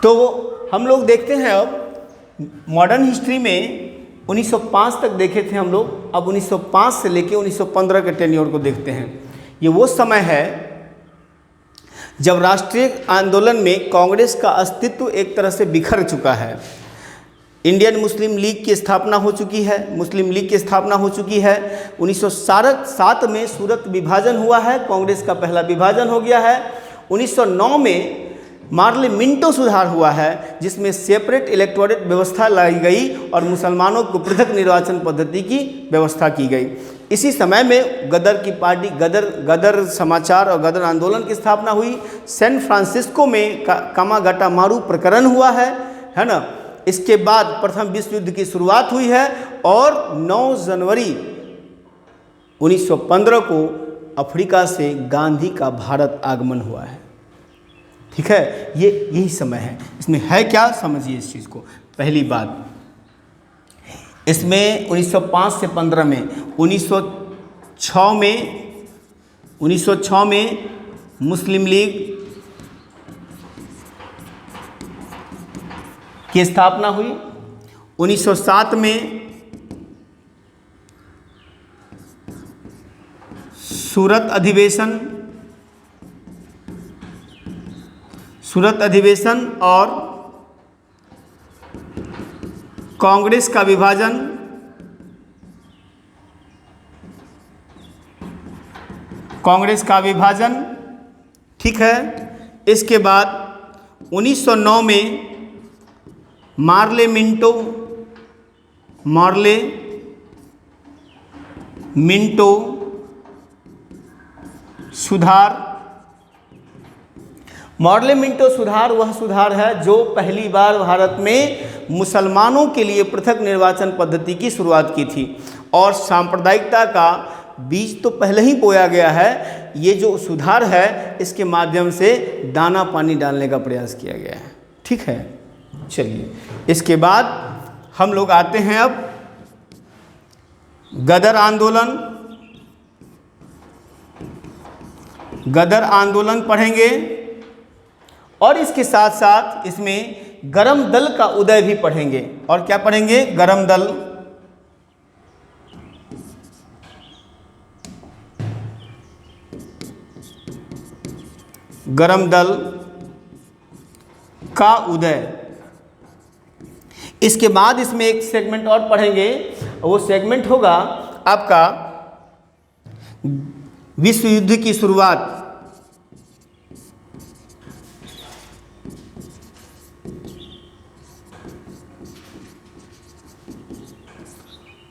तो हम लोग देखते हैं अब मॉडर्न हिस्ट्री में 1905 तक देखे थे हम लोग, अब 1905 से लेके 1915 के टेन्योर को देखते हैं। ये वो समय है जब राष्ट्रीय आंदोलन में कांग्रेस का अस्तित्व एक तरह से बिखर चुका है। इंडियन मुस्लिम लीग की स्थापना हो चुकी है, मुस्लिम लीग की स्थापना हो चुकी है। 1907 में सूरत विभाजन हुआ है, कांग्रेस का पहला विभाजन हो गया है। 1909 में मार्ले मिंटो सुधार हुआ है, जिसमें सेपरेट इलेक्टोरेट व्यवस्था लाई गई और मुसलमानों को पृथक निर्वाचन पद्धति की व्यवस्था की गई। इसी समय में गदर की पार्टी, गदर समाचार और गदर आंदोलन की स्थापना हुई। सैन फ्रांसिस्को में कामागाटामारू प्रकरण हुआ है ना। इसके बाद प्रथम विश्व युद्ध की शुरुआत हुई है और 9 जनवरी 1915 को अफ्रीका से गांधी का भारत आगमन हुआ है। ठीक है, ये यही समय है। इसमें है क्या, समझिए इस चीज़ को। पहली बात, इसमें 1905 से 15 में 1906 में मुस्लिम लीग की स्थापना हुई। 1907 में सूरत अधिवेशन और कांग्रेस का विभाजन। ठीक है। इसके बाद 1909 में मार्ले मिंटो सुधार। मार्ले मिंटो सुधार वह सुधार है जो पहली बार भारत में मुसलमानों के लिए पृथक निर्वाचन पद्धति की शुरुआत की थी। और सांप्रदायिकता का बीज तो पहले ही बोया गया है। ये जो सुधार है, इसके माध्यम से दाना पानी डालने का प्रयास किया गया है। ठीक है, चलिए इसके बाद हम लोग आते हैं अब गदर आंदोलन पढ़ेंगे और इसके साथ साथ इसमें गरम दल का उदय भी पढ़ेंगे। और क्या पढ़ेंगे? गरम दल का उदय। इसके बाद इसमें एक सेगमेंट और पढ़ेंगे, वो सेगमेंट होगा आपका विश्व युद्ध की शुरुआत।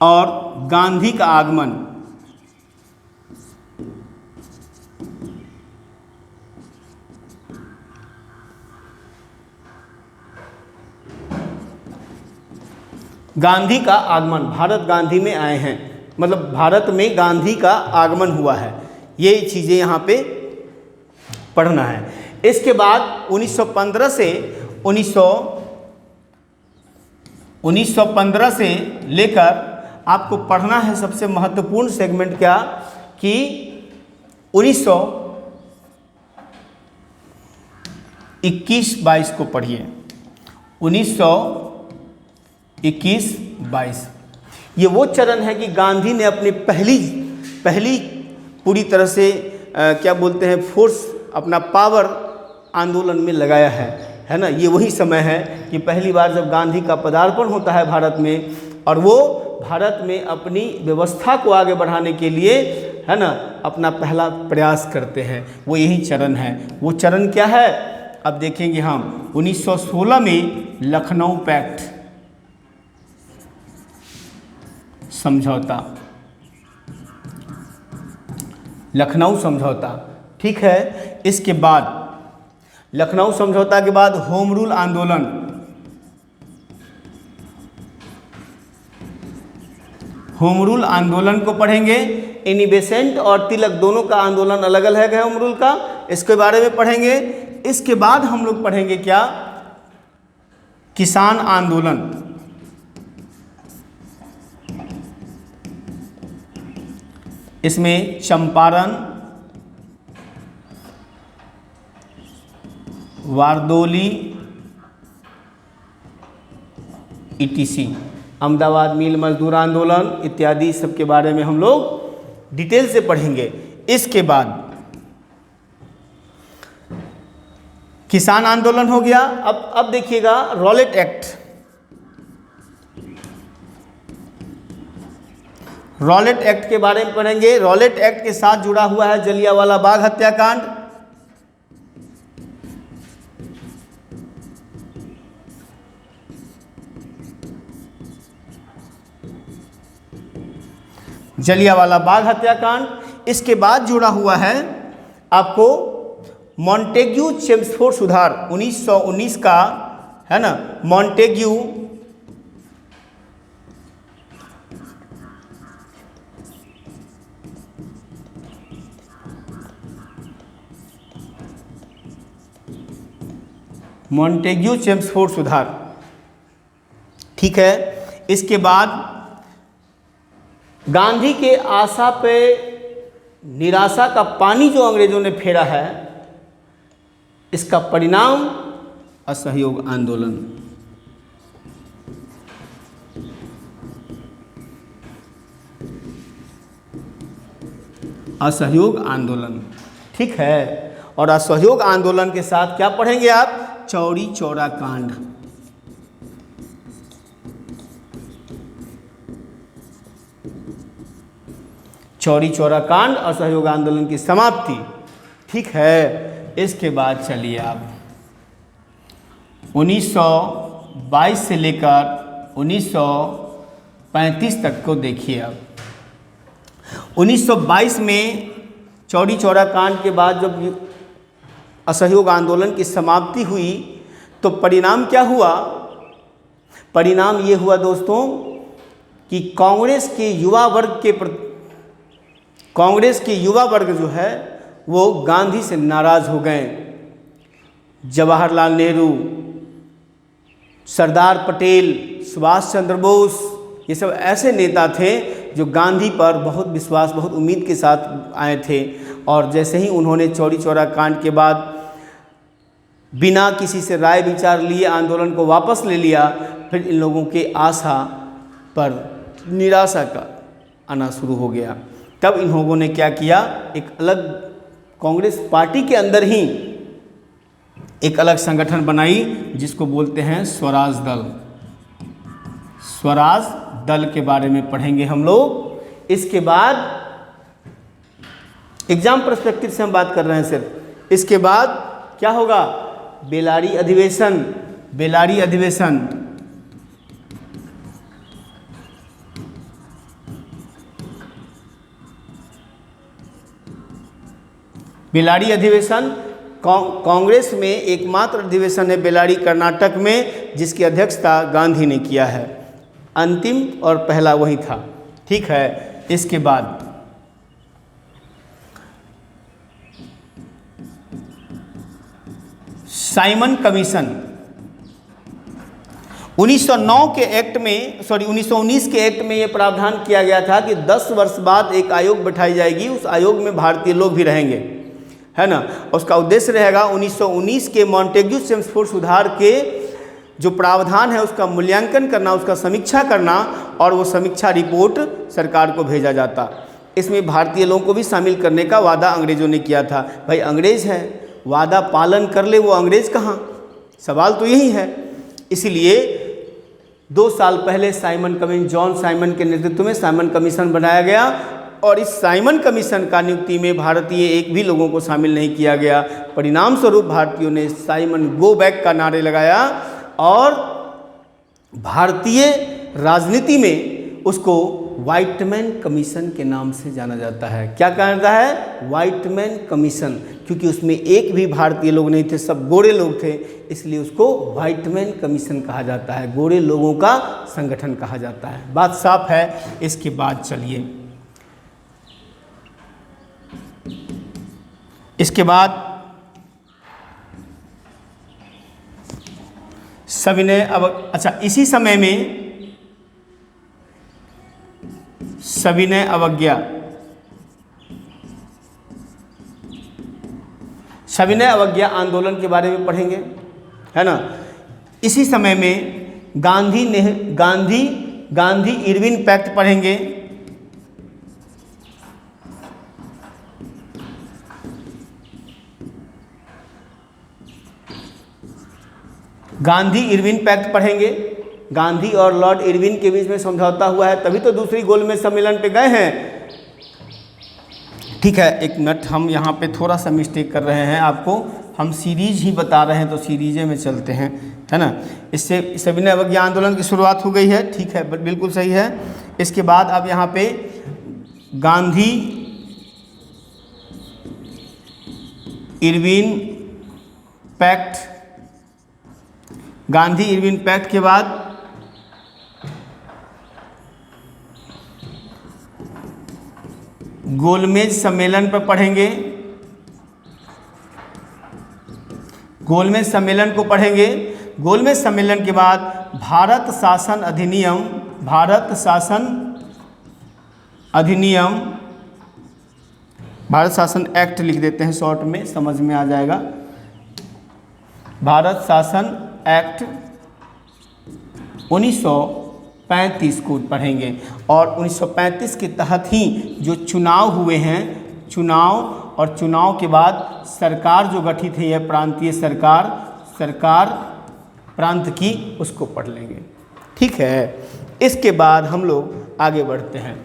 और गांधी का आगमन। गांधी का आगमन, भारत गांधी में आए हैं, मतलब भारत में गांधी का आगमन हुआ है। ये चीज़ें यहाँ पे पढ़ना है। इसके बाद 1915 से लेकर आपको पढ़ना है सबसे महत्वपूर्ण सेगमेंट क्या, कि 1921-22 को पढ़िए। 1921-22 ये वो चरण है कि गांधी ने अपनी पहली पूरी तरह से क्या बोलते हैं, फोर्स, अपना पावर आंदोलन में लगाया है ना। ये वही समय है कि पहली बार जब गांधी का पदार्पण होता है भारत में, और वो भारत में अपनी व्यवस्था को आगे बढ़ाने के लिए, है ना, अपना पहला प्रयास करते हैं। वो यही चरण है। वो चरण क्या है, अब देखेंगे हम। 1916 में लखनऊ पैक्ट, समझौता, लखनऊ समझौता। ठीक है। इसके बाद लखनऊ समझौता के बाद होम रूल आंदोलन। होम रूल आंदोलन को पढ़ेंगे। एनी बेसेंट और तिलक दोनों का आंदोलन अलग अलग है होम रूल का, इसके बारे में पढ़ेंगे। इसके बाद हम लोग पढ़ेंगे क्या, किसान आंदोलन। इसमें चंपारण, वारदोली, ETC, अहमदाबाद मिल मजदूर आंदोलन इत्यादि सब के बारे में हम लोग डिटेल से पढ़ेंगे। इसके बाद किसान आंदोलन हो गया। अब देखिएगा रॉलेट एक्ट। रॉलेट एक्ट के बारे में पढ़ेंगे। रॉलेट एक्ट के साथ जुड़ा हुआ है जलियांवाला बाग हत्याकांड, जलियांवाला बाग हत्याकांड। इसके बाद जुड़ा हुआ है आपको मॉन्टेग्यू चेम्सफोर्ड सुधार 1919 का, है ना, मॉन्टेग्यू चेम्सफोर्ड सुधार, ठीक है। इसके बाद गांधी के आशा पे निराशा का पानी जो अंग्रेजों ने फेरा है, इसका परिणाम असहयोग आंदोलन। असहयोग आंदोलन, ठीक है। और असहयोग आंदोलन के साथ क्या पढ़ेंगे आप? चौरी चौरा कांड। चौरी चौरा कांड, असहयोग आंदोलन की समाप्ति, ठीक है। इसके बाद चलिए आप 1922 से लेकर 1935 तक को देखिए। आप 1922 में चौरी चौरा कांड के बाद जब असहयोग आंदोलन की समाप्ति हुई तो परिणाम क्या हुआ? परिणाम ये हुआ दोस्तों कि कांग्रेस के युवा वर्ग जो है वो गांधी से नाराज़ हो गए। जवाहरलाल नेहरू, सरदार पटेल, सुभाष चंद्र बोस, ये सब ऐसे नेता थे जो गांधी पर बहुत विश्वास, बहुत उम्मीद के साथ आए थे। और जैसे ही उन्होंने चौरी चौरा कांड के बाद बिना किसी से राय विचार लिए आंदोलन को वापस ले लिया, फिर इन लोगों के आशा पर निराशा का आना शुरू हो गया। तब इन लोगों ने क्या किया? एक अलग कांग्रेस पार्टी के अंदर ही एक अलग संगठन बनाई जिसको बोलते हैं स्वराज दल। स्वराज दल के बारे में पढ़ेंगे हम लोग। इसके बाद एग्जाम पर्सपेक्टिव से हम बात कर रहे हैं सिर्फ। इसके बाद क्या होगा? बेलारी अधिवेशन। बेलारी अधिवेशन, बेलारी अधिवेशन कांग्रेस में एकमात्र अधिवेशन है बेलारी कर्नाटक में, जिसकी अध्यक्षता गांधी ने किया है। अंतिम और पहला वही था, ठीक है। इसके बाद साइमन कमीशन 1919 के एक्ट में यह प्रावधान किया गया था कि 10 वर्ष बाद एक आयोग बैठाई जाएगी। उस आयोग में भारतीय लोग भी रहेंगे, है ना। उसका उद्देश्य रहेगा 1919 के मॉन्टेग्यू चेम्सफोर्ड सुधार के जो प्रावधान है उसका मूल्यांकन करना, उसका समीक्षा करना, और वो समीक्षा रिपोर्ट सरकार को भेजा जाता। इसमें भारतीय लोगों को भी शामिल करने का वादा अंग्रेजों ने किया था। भाई अंग्रेज है, वादा पालन कर ले, वो अंग्रेज कहाँ? सवाल तो यही है। इसलिए 2 साल पहले जॉन साइमन के नेतृत्व में साइमन कमीशन बनाया गया, और इस साइमन कमीशन का नियुक्ति में भारतीय एक भी लोगों को शामिल नहीं किया गया। परिणाम स्वरूप भारतीयों ने साइमन गो बैक का नारे लगाया, और भारतीय राजनीति में उसको व्हाइटमैन कमीशन के नाम से जाना जाता है। क्या कहा जाता है? व्हाइटमैन कमीशन, क्योंकि उसमें एक भी भारतीय लोग नहीं थे, सब गोरे लोग थे, इसलिए उसको व्हाइटमैन कमीशन कहा जाता है। गोरे लोगों का संगठन कहा जाता है। बात साफ है। इसके बाद चलिए, इसके बाद सविनय अच्छा, इसी समय में सविनय अवज्ञा, सविनय अवज्ञा आंदोलन के बारे में पढ़ेंगे, है ना। इसी समय में गांधी इरविन पैक्ट पढ़ेंगे। गांधी इरविन पैक्ट पढ़ेंगे। गांधी और लॉर्ड इरविन के बीच में समझौता हुआ है, तभी तो दूसरी गोलमेज सम्मेलन पे गए हैं। ठीक है, एक मिनट, हम यहाँ पे थोड़ा सा मिस्टेक कर रहे हैं, आपको हम सीरीज ही बता रहे हैं तो सीरीजे में चलते हैं, है ना। इससे सविनय अवज्ञा आंदोलन की शुरुआत हो गई है, ठीक है, बिल्कुल सही है। इसके बाद अब यहाँ पे Gandhi Irwin pact, Gandhi Irwin pact के बाद गोलमेज सम्मेलन पर पढ़ेंगे। गोलमेज सम्मेलन को पढ़ेंगे। गोलमेज सम्मेलन के बाद भारत शासन अधिनियम, भारत शासन एक्ट लिख देते हैं, शॉर्ट में समझ में आ जाएगा। भारत शासन एक्ट 1935 को पढ़ेंगे और 1935 के तहत ही जो चुनाव हुए हैं, चुनाव के बाद सरकार जो गठित है, यह प्रांतीय सरकार प्रांत की, उसको पढ़ लेंगे। ठीक है, इसके बाद हम लोग आगे बढ़ते हैं।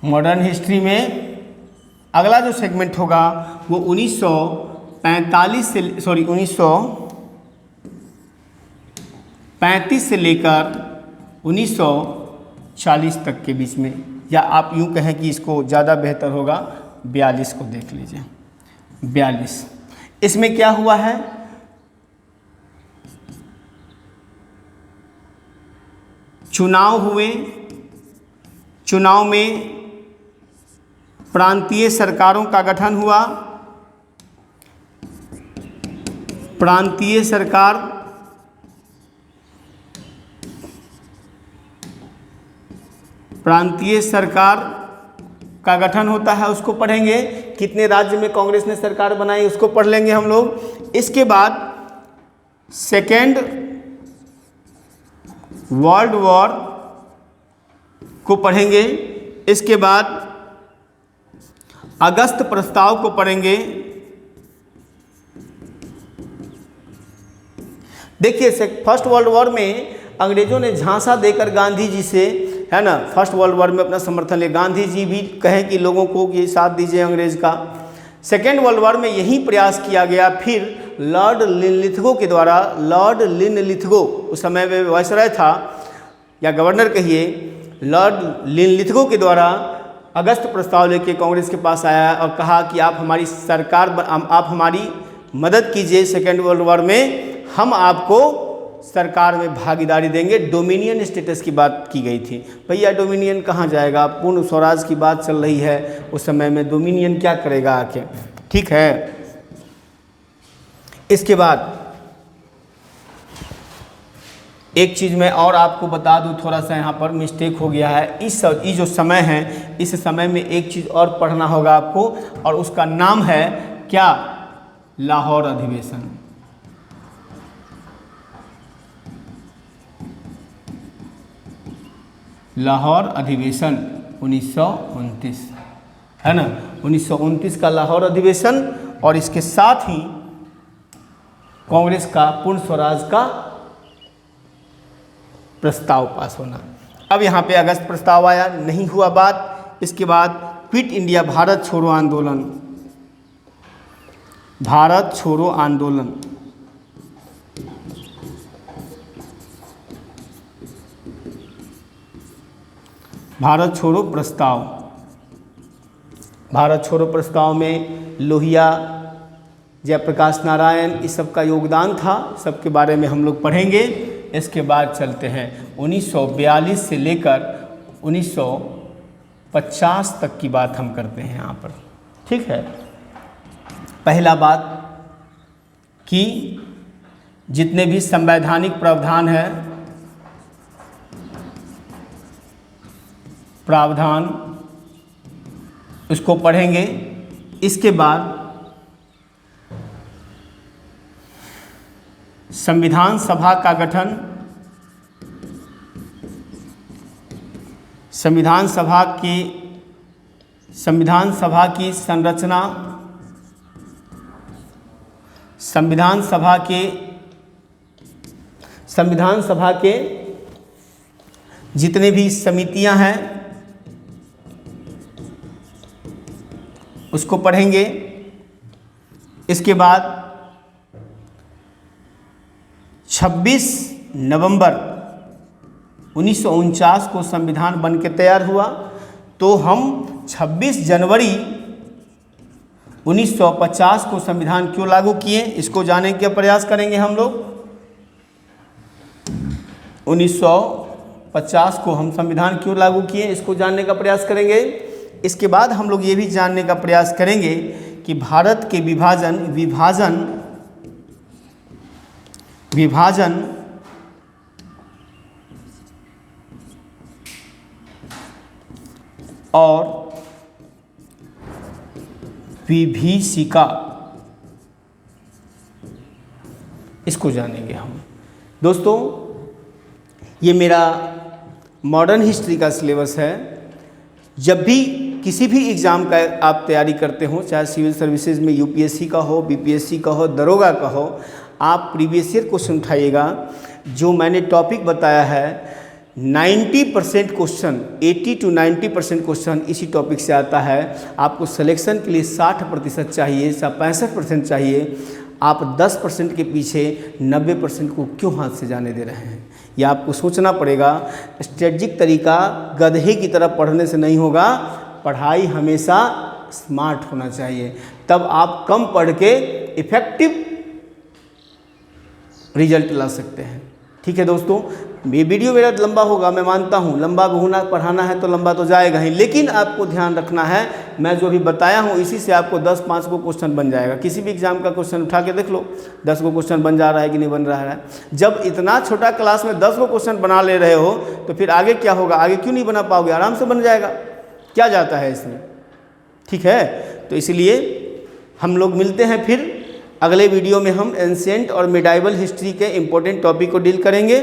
मॉडर्न हिस्ट्री में अगला जो सेगमेंट होगा वो 1935 से लेकर 1940 तक के बीच में, या आप यूँ कहें कि इसको ज़्यादा बेहतर होगा 42 को देख लीजिए। 42 इसमें क्या हुआ है, चुनाव हुए, चुनाव में प्रांतीय सरकारों का गठन हुआ। प्रांतीय सरकार का गठन होता है, उसको पढ़ेंगे। कितने राज्य में कांग्रेस ने सरकार बनाई, उसको पढ़ लेंगे हम लोग। इसके बाद सेकेंड वर्ल्ड वॉर को पढ़ेंगे। इसके बाद अगस्त प्रस्ताव को पढ़ेंगे। देखिए, फर्स्ट वर्ल्ड वॉर में अंग्रेजों ने झांसा देकर गांधी जी से, है ना, फर्स्ट वर्ल्ड वॉर में अपना समर्थन लिया। गांधी जी भी कहें कि लोगों को कि साथ दीजिए अंग्रेज का। सेकेंड वर्ल्ड वॉर में यही प्रयास किया गया। फिर लॉर्ड लिनलिथगो के द्वारा, लॉर्ड लिनलिथगो उस समय में वायसराय था या गवर्नर कहिए, लॉर्ड लिनलिथगो के द्वारा अगस्त प्रस्ताव लेके कांग्रेस के पास आया और कहा कि आप हमारी सरकार, आप हमारी मदद कीजिए सेकेंड वर्ल्ड वॉर में, हम आपको सरकार में भागीदारी देंगे। डोमिनियन स्टेटस की बात की गई थी। भैया डोमिनियन कहाँ जाएगा, पूर्ण स्वराज की बात चल रही है उस समय में, डोमिनियन क्या करेगा आके। ठीक है, इसके बाद एक चीज़ मैं और आपको बता दूं, थोड़ा सा यहाँ पर मिस्टेक हो गया है। इस जो समय है, इस समय में एक चीज़ और पढ़ना होगा आपको, और उसका नाम है क्या, लाहौर अधिवेशन। लाहौर अधिवेशन 1929, है ना, 1929 का लाहौर अधिवेशन, और इसके साथ ही कांग्रेस का पूर्ण स्वराज का प्रस्ताव पास होना। अब यहाँ पे अगस्त प्रस्ताव आया, नहीं हुआ बात। इसके बाद क्विट इंडिया, भारत छोड़ो आंदोलन, भारत छोड़ो आंदोलन, भारत छोड़ो प्रस्ताव। भारत छोड़ो प्रस्ताव में लोहिया, जयप्रकाश नारायण, इस सब का योगदान था, सबके बारे में हम लोग पढ़ेंगे। इसके बाद चलते हैं 1942 से लेकर 1950 तक की बात हम करते हैं यहाँ पर। ठीक है, पहला बात कि जितने भी संवैधानिक प्रावधान है, प्रावधान उसको पढ़ेंगे। इसके बाद संविधान सभा का गठन, संविधान सभा की संरचना, संविधान सभा के जितने भी समितियां हैं उसको पढ़ेंगे। इसके बाद 26 नवंबर 1949 को संविधान बन के तैयार हुआ, तो हम 26 जनवरी 1950 को संविधान क्यों लागू किए, इसको जानने का प्रयास करेंगे हम लोग। 1950 को हम संविधान क्यों लागू किए, इसको जानने का प्रयास करेंगे। इसके बाद हम लोग ये भी जानने का प्रयास करेंगे कि भारत के विभाजन और विभीषिका, इसको जानेंगे हम। दोस्तों, ये मेरा मॉडर्न हिस्ट्री का सिलेबस है। जब भी किसी भी एग्ज़ाम का आप तैयारी करते हो, चाहे सिविल सर्विसेज में यूपीएससी का हो, बीपीएससी का हो, दरोगा का हो, आप प्रीवियस ईयर क्वेश्चन उठाइएगा। जो मैंने टॉपिक बताया है 90% क्वेश्चन, 80 to 90% क्वेश्चन इसी टॉपिक से आता है। आपको सिलेक्शन के लिए 60% चाहिए, 65% चाहिए। आप 10% के पीछे 90% को क्यों हाथ से जाने दे रहे हैं, यह आपको सोचना पड़ेगा। स्ट्रेटजिक तरीका गधे की तरह पढ़ने से नहीं होगा। पढ़ाई हमेशा स्मार्ट होना चाहिए, तब आप कम पढ़ के इफ़ेक्टिव रिजल्ट ला सकते हैं। ठीक है दोस्तों, ये वीडियो मेरा लंबा होगा, मैं मानता हूँ। लंबा होना, पढ़ाना है तो लंबा तो जाएगा ही, लेकिन आपको ध्यान रखना है, मैं जो अभी बताया हूँ इसी से आपको 10-5 को क्वेश्चन बन जाएगा। किसी भी एग्जाम का क्वेश्चन उठा के देख लो, 10 को क्वेश्चन बन जा रहा है कि नहीं बन रहा है। जब इतना छोटा क्लास में 10 को क्वेश्चन बना ले रहे हो तो फिर आगे क्या होगा, आगे क्यों नहीं बना पाओगे, आराम से बन जाएगा। क्या जाता है इसमें, ठीक है। तो इसलिए हम लोग मिलते हैं फिर अगले वीडियो में। हम एंशिएंट और मिडाइवल हिस्ट्री के इम्पोर्टेंट टॉपिक को डील करेंगे,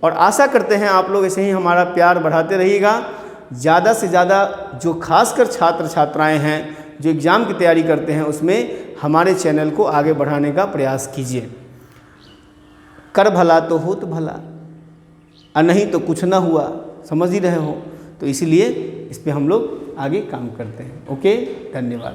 और आशा करते हैं आप लोग ऐसे ही हमारा प्यार बढ़ाते रहिएगा। ज़्यादा से ज़्यादा जो खासकर छात्र छात्राएं हैं जो एग्ज़ाम की तैयारी करते हैं, उसमें हमारे चैनल को आगे बढ़ाने का प्रयास कीजिए। कर भला तो होत भला, और नहीं तो कुछ ना हुआ, समझ ही रहे हो। तो इसीलिए इस पे हम लोग आगे काम करते हैं। ओके, धन्यवाद।